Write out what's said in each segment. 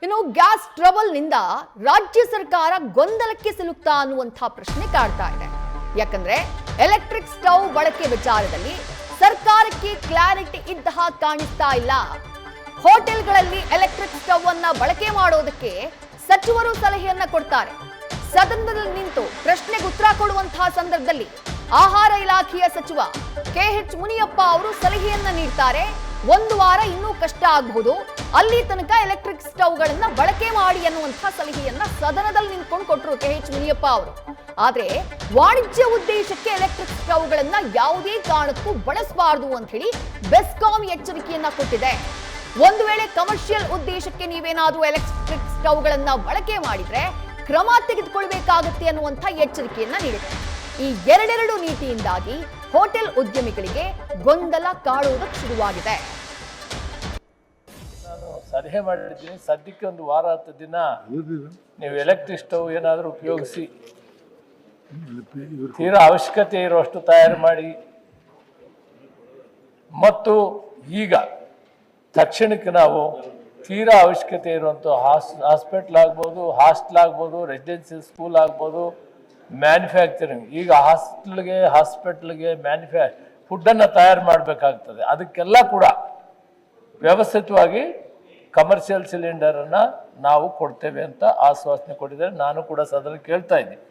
ಇನ್ನು gas trouble ನಿಂದ ರಾಜ್ಯ ಸರ್ಕಾರ ಗೊಂದಲಕ್ಕೆ ಸಿಲುಕ್ತಾ ಅನ್ನುವಂಥ ಪ್ರಶ್ನೆ ಕಾಡ್ತಾ ಇದೆ. ಯಾಕಂದ್ರೆ ಎಲೆಕ್ಟ್ರಿಕ್ ಸ್ಟವ್ ಬಳಕೆ ವಿಚಾರದಲ್ಲಿ ಸರ್ಕಾರಕ್ಕೆ ಕ್ಲಾರಿಟಿ ಇದ್ದ ಹಾಗೆ ಕಾಣಿಸ್ತಾ ಇಲ್ಲ. ಹೋಟೆಲ್ಗಳಲ್ಲಿ ಎಲೆಕ್ಟ್ರಿಕ್ ಸ್ಟವ್ ಅನ್ನ ಬಳಕೆ ಮಾಡೋದಕ್ಕೆ ಸಚಿವರು ಸಲಹೆಯನ್ನ ಕೊಡ್ತಾರೆ. ಸದನದಲ್ಲಿ ನಿಂತು ಪ್ರಶ್ನೆಗೆ ಉತ್ತರ ಕೊಡುವಂತಹ ಸಂದರ್ಭದಲ್ಲಿ ಆಹಾರ ಇಲಾಖೆಯ ಸಚಿವ KH ಮುನಿಯಪ್ಪ ಅವರು ಸಲಹೆಯನ್ನ ನೀಡ್ತಾರೆ. ಒಂದು ವಾರ ಇನ್ನೂ ಕಷ್ಟ ಆಗಬಹುದು, ಅಲ್ಲಿ ತನಕ ಎಲೆಕ್ಟ್ರಿಕ್ ಸ್ಟವ್ಗಳನ್ನ ಬಳಕೆ ಮಾಡಿ ಅನ್ನುವಂತಹ ಸಲಹೆಯನ್ನ ಸದನದಲ್ಲಿ ನಿಂತ್ಕೊಂಡು ಕೊಟ್ಟರು KH ಮುನಿಯಪ್ಪ ಅವರು. ಆದ್ರೆ ವಾಣಿಜ್ಯ ಉದ್ದೇಶಕ್ಕೆ ಎಲೆಕ್ಟ್ರಿಕ್ ಸ್ಟವ್ಗಳನ್ನ ಯಾವುದೇ ಕಾರಣಕ್ಕೂ ಬಳಸಬಾರದು ಅಂತ ಹೇಳಿ ಬೆಸ್ಕಾಂ ಎಚ್ಚರಿಕೆಯನ್ನ ಕೊಟ್ಟಿದೆ. ಒಂದು ವೇಳೆ ಕಮರ್ಷಿಯಲ್ ಉದ್ದೇಶಕ್ಕೆ ನೀವೇನಾದ್ರೂ ಎಲೆಕ್ಟ್ರಿಕ್ ಸ್ಟವ್ಗಳನ್ನ ಬಳಕೆ ಮಾಡಿದ್ರೆ ಕ್ರಮ ತೆಗೆದುಕೊಳ್ಬೇಕಾಗತ್ತೆ ಅನ್ನುವಂಥ ಎಚ್ಚರಿಕೆಯನ್ನ ನೀಡಿದೆ. ಈ ಎರಡೆರಡು ನೀತಿಯಿಂದಾಗಿ ಹೋಟೆಲ್ ಉದ್ಯಮಿಗಳಿಗೆ ಗೊಂದಲ ಕಾಡುವುದಕ್ಕೆ ಶುರುವಾಗಿದೆ. ನಾನು ಸಲಹೆ ಮಾಡಿದ್ದೀನಿ, ಸದ್ಯಕ್ಕೆ ಒಂದು ವಾರ 10 ದಿನ ನೀವು ಎಲೆಕ್ಟ್ರಿಕ್ ಸ್ಟವ್ ಏನಾದರೂ ಉಪಯೋಗಿಸಿ ತೀರಾ ಅವಶ್ಯಕತೆ ಇರುವಷ್ಟು ತಯಾರು ಮಾಡಿ, ಮತ್ತು ಈಗ ತಕ್ಷಣಕ್ಕೆ ನಾವು ತೀರಾ ಅವಶ್ಯಕತೆ ಇರುವಂಥ ಹಾಸ್ಪಿಟ್ಲ್ ಆಗ್ಬೋದು, ಹಾಸ್ಟೆಲ್ ಆಗ್ಬೋದು, ರೆಸಿಡೆನ್ಸಿಯಲ್ ಸ್ಕೂಲ್ ಆಗ್ಬೋದು, ಮ್ಯಾನುಫ್ಯಾಕ್ಚರಿಂಗ್, ಈಗ ಹಾಸ್ಪಿಟ್ಲ್ಗೆ ಫುಡ್ಡನ್ನು ತಯಾರು ಮಾಡಬೇಕಾಗ್ತದೆ. ಅದಕ್ಕೆಲ್ಲ ಕೂಡ ವ್ಯವಸ್ಥಿತವಾಗಿ ಕಮರ್ಷಿಯಲ್ ಸಿಲಿಂಡರನ್ನು ನಾವು ಕೊಡ್ತೇವೆ ಅಂತ ಆಶ್ವಾಸನೆ ಕೊಟ್ಟಿದ್ದಾರೆ. ನಾನು ಕೂಡ ಸದನ ಕೇಳ್ತಾ ಇದ್ದೀನಿ.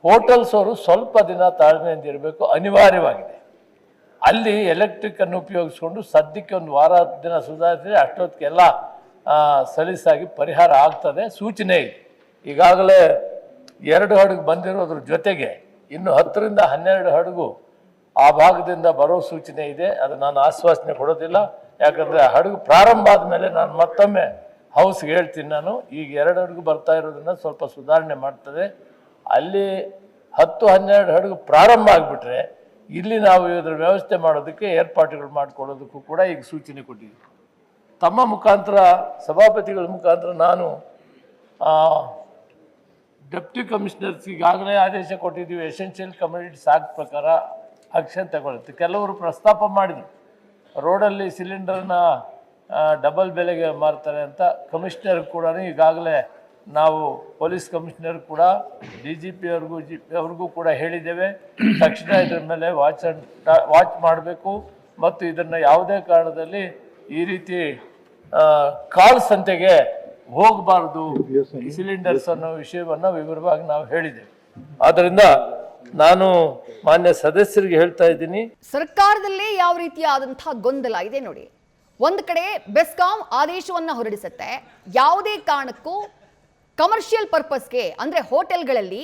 ಹೋಟೆಲ್ಸ್ ಅವರು ಸ್ವಲ್ಪ ದಿನ ತಾಳ್ಮೆಯಿಂದ ಇರಬೇಕು, ಅನಿವಾರ್ಯವಾಗಿದೆ. ಅಲ್ಲಿ ಎಲೆಕ್ಟ್ರಿಕನ್ನು ಉಪಯೋಗಿಸ್ಕೊಂಡು ಸದ್ಯಕ್ಕೆ ಒಂದು ವಾರ 10 ದಿನ ಸುಧಾರಿಸಿದರೆ ಅಷ್ಟೊತ್ತಿಗೆಲ್ಲ ಸಲೀಸಾಗಿ ಪರಿಹಾರ ಆಗ್ತದೆ. ಸೂಚನೆ ಇದೆ. ಈಗಾಗಲೇ 2 ಹಡಗು ಬಂದಿರೋದ್ರ ಜೊತೆಗೆ ಇನ್ನು 10 ರಿಂದ 12 ಹಡಗು ಆ ಭಾಗದಿಂದ ಬರೋ ಸೂಚನೆ ಇದೆ. ಅದು ನಾನು ಆಶ್ವಾಸನೆ ಕೊಡೋದಿಲ್ಲ, ಯಾಕಂದರೆ ಹಡಗು ಪ್ರಾರಂಭ ಆದಮೇಲೆ ನಾನು ಮತ್ತೊಮ್ಮೆ ಹೌಸ್ಗೆ ಹೇಳ್ತೀನಿ. ನಾನು ಈಗ 2 ಹಡಗು ಬರ್ತಾ ಇರೋದನ್ನ ಸ್ವಲ್ಪ ಸುಧಾರಣೆ ಮಾಡ್ತದೆ. ಅಲ್ಲಿ 10-12 ಹಡಗು ಪ್ರಾರಂಭ ಆಗಿಬಿಟ್ರೆ ಇಲ್ಲಿ ನಾವು ಇದರ ವ್ಯವಸ್ಥೆ ಮಾಡೋದಕ್ಕೆ ಏರ್ಪಾಟುಗಳು ಮಾಡಿಕೊಳ್ಳೋದಕ್ಕೂ ಕೂಡ ಈಗ ಸೂಚನೆ ಕೊಟ್ಟಿದ್ದೀವಿ. ತಮ್ಮ ಮುಖಾಂತರ, ಸಭಾಪತಿಗಳ ಮುಖಾಂತರ ನಾನು ಡೆಪ್ಟಿ ಕಮಿಷನರ್ಸ್ ಈಗಾಗಲೇ ಆದೇಶ ಕೊಟ್ಟಿದ್ದೀವಿ. ಎಸೆನ್ಷಿಯಲ್ ಕಮ್ಯುನಿಟೀಸ್ ಆಕ್ಟ್ ಪ್ರಕಾರ ಆಕ್ಷನ್ ತಗೊಳುತ್ತೆ. ಕೆಲವರು ಪ್ರಸ್ತಾಪ ಮಾಡಿದರು, ರೋಡಲ್ಲಿ ಸಿಲಿಂಡರ್ನ ಡಬಲ್ ಬೆಲೆಗೆ ಮಾರ್ತಾರೆ ಅಂತ. ಕಮಿಷನರ್ ಕೂಡ ಈಗಾಗಲೇ ನಾವು ಪೊಲೀಸ್ ಕಮಿಷನರ್ ಕೂಡ DGP ಅವ್ರಿಗೂ ಕೂಡ ಹೇಳಿದ್ದೇವೆ. ತಕ್ಷಣ ಇದರ ಮೇಲೆ ವಾಚ್ ಮಾಡಬೇಕು, ಮತ್ತು ಇದನ್ನು ಯಾವುದೇ ಕಾರಣದಲ್ಲಿ ಈ ರೀತಿ ಕಾಳು ಸಂತೆಗೆ ಹೋಗಬಾರ್ದು ಸಿಲಿಂಡರ್ಸ್ ಅನ್ನೋ ವಿಷಯವನ್ನು ವಿವರವಾಗಿ ನಾವು ಹೇಳಿದ್ದೇವೆ. ಆದ್ದರಿಂದ ನಾನು ಮಾನ್ಯ ಸದಸ್ಯರಿಗೆ ಹೇಳ್ತಾ ಇದ್ದೀನಿ, ಸರ್ಕಾರದಲ್ಲೇ ಯಾವ ರೀತಿಯಾದಂತಹ ಗೊಂದಲ ಇದೆ ನೋಡಿ. ಒಂದು ಕಡೆ ಬೆಸ್ಕಾಂ ಆದೇಶವನ್ನ ಹೊರಡಿಸುತ್ತೆ, ಯಾವುದೇ ಕಾರಣಕ್ಕೂ ಕಮರ್ಷಿಯಲ್ ಪರ್ಪಸ್ಗೆ ಅಂದ್ರೆ ಹೋಟೆಲ್ಗಳಲ್ಲಿ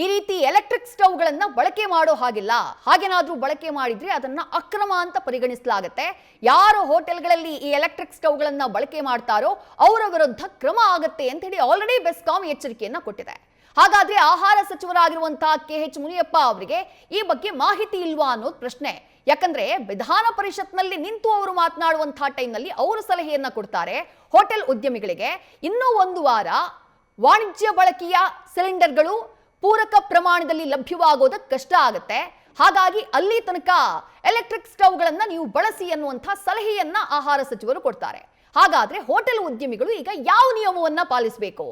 ಈ ರೀತಿ ಎಲೆಕ್ಟ್ರಿಕ್ ಸ್ಟವ್ಗಳನ್ನ ಬಳಕೆ ಮಾಡೋ ಹಾಗಿಲ್ಲ, ಹಾಗೇನಾದ್ರೂ ಬಳಕೆ ಮಾಡಿದ್ರೆ ಅದನ್ನ ಅಕ್ರಮ ಅಂತ ಪರಿಗಣಿಸಲಾಗುತ್ತೆ. ಯಾರು ಹೋಟೆಲ್ಗಳಲ್ಲಿ ಈ ಎಲೆಕ್ಟ್ರಿಕ್ ಸ್ಟವ್ಗಳನ್ನ ಬಳಕೆ ಮಾಡ್ತಾರೋ ಅವರ ವಿರುದ್ಧ ಕ್ರಮ ಆಗುತ್ತೆ ಅಂತ ಹೇಳಿ ಆಲ್ರೆಡಿ ಬೆಸ್ಕಾಂ ಎಚ್ಚರಿಕೆಯನ್ನ ಕೊಟ್ಟಿದೆ. ಹಾಗಾದ್ರೆ ಆಹಾರ ಸಚಿವರಾಗಿರುವಂತಹ KH ಮುನಿಯಪ್ಪ ಅವರಿಗೆ ಈ ಬಗ್ಗೆ ಮಾಹಿತಿ ಇಲ್ವಾ ಅನ್ನೋದು ಪ್ರಶ್ನೆ. ಯಾಕಂದ್ರೆ ವಿಧಾನ ಪರಿಷತ್ನಲ್ಲಿ ನಿಂತು ಅವರು ಮಾತನಾಡುವಂತಹ ಟೈಮ್ನಲ್ಲಿ ಅವರು ಸಲಹೆಯನ್ನ ಕೊಡ್ತಾರೆ ಹೋಟೆಲ್ ಉದ್ಯಮಿಗಳಿಗೆ. ಇನ್ನೂ ಒಂದು ವಾರ ವಾಣಿಜ್ಯ ಬಳಕೆಯ ಸಿಲಿಂಡರ್ಗಳು ಪೂರಕ ಪ್ರಮಾಣದಲ್ಲಿ ಲಭ್ಯವಾಗೋದಕ್ಕೆ ಕಷ್ಟ ಆಗುತ್ತೆ, ಹಾಗಾಗಿ ಅಲ್ಲಿ ತನಕ ಎಲೆಕ್ಟ್ರಿಕ್ ಸ್ಟವ್ಗಳನ್ನ ನೀವು ಬಳಸಿ ಅನ್ನುವಂಥ ಸಲಹೆಯನ್ನ ಆಹಾರ ಸಚಿವರು ಕೊಡ್ತಾರೆ. ಹಾಗಾದ್ರೆ ಹೋಟೆಲ್ ಉದ್ಯಮಿಗಳು ಈಗ ಯಾವ ನಿಯಮವನ್ನ ಪಾಲಿಸಬೇಕು?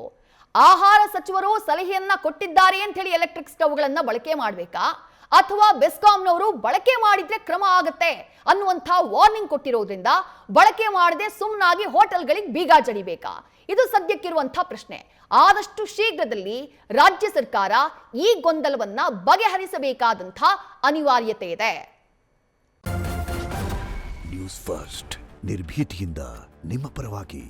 ಆಹಾರ ಸಚಿವರು ಸಲಹೆಯನ್ನ ಕೊಟ್ಟಿದ್ದಾರೆ ಅಂತ ಹೇಳಿ ಎಲೆಕ್ಟ್ರಿಕ್ ಸ್ಟವ್ಗಳನ್ನ ಬಳಕೆ ಮಾಡಬೇಕಾ, ಅಥವಾ ಬೆಸ್ಕಾಂನವರು ಬಳಕೆ ಮಾಡಿದ್ರೆ ಕ್ರಮ ಆಗುತ್ತೆ ಅನ್ನುವಂಥ ವಾರ್ನಿಂಗ್ ಕೊಟ್ಟಿರೋದ್ರಿಂದ ಬಳಕೆ ಮಾಡದೆ ಸುಮ್ಮನಾಗಿ ಹೋಟೆಲ್ಗಳಿಗೆ ಬೀಗ ಜಡಿಬೇಕಾ? ಇದು ಸದ್ಯಕ್ಕಿರುವಂತಹ ಪ್ರಶ್ನೆ. ಆದಷ್ಟು ಶೀಘ್ರದಲ್ಲಿ ರಾಜ್ಯ ಸರ್ಕಾರ ಈ ಗೊಂದಲವನ್ನ ಬಗೆಹರಿಸಬೇಕಾದಂಥ ಅನಿವಾರ್ಯತೆ ಇದೆ. ನ್ಯೂಸ್ ಫಸ್ಟ್, ನಿರ್ಭೀತಿಯಿಂದ ನಿಮ್ಮ ಪರವಾಗಿ.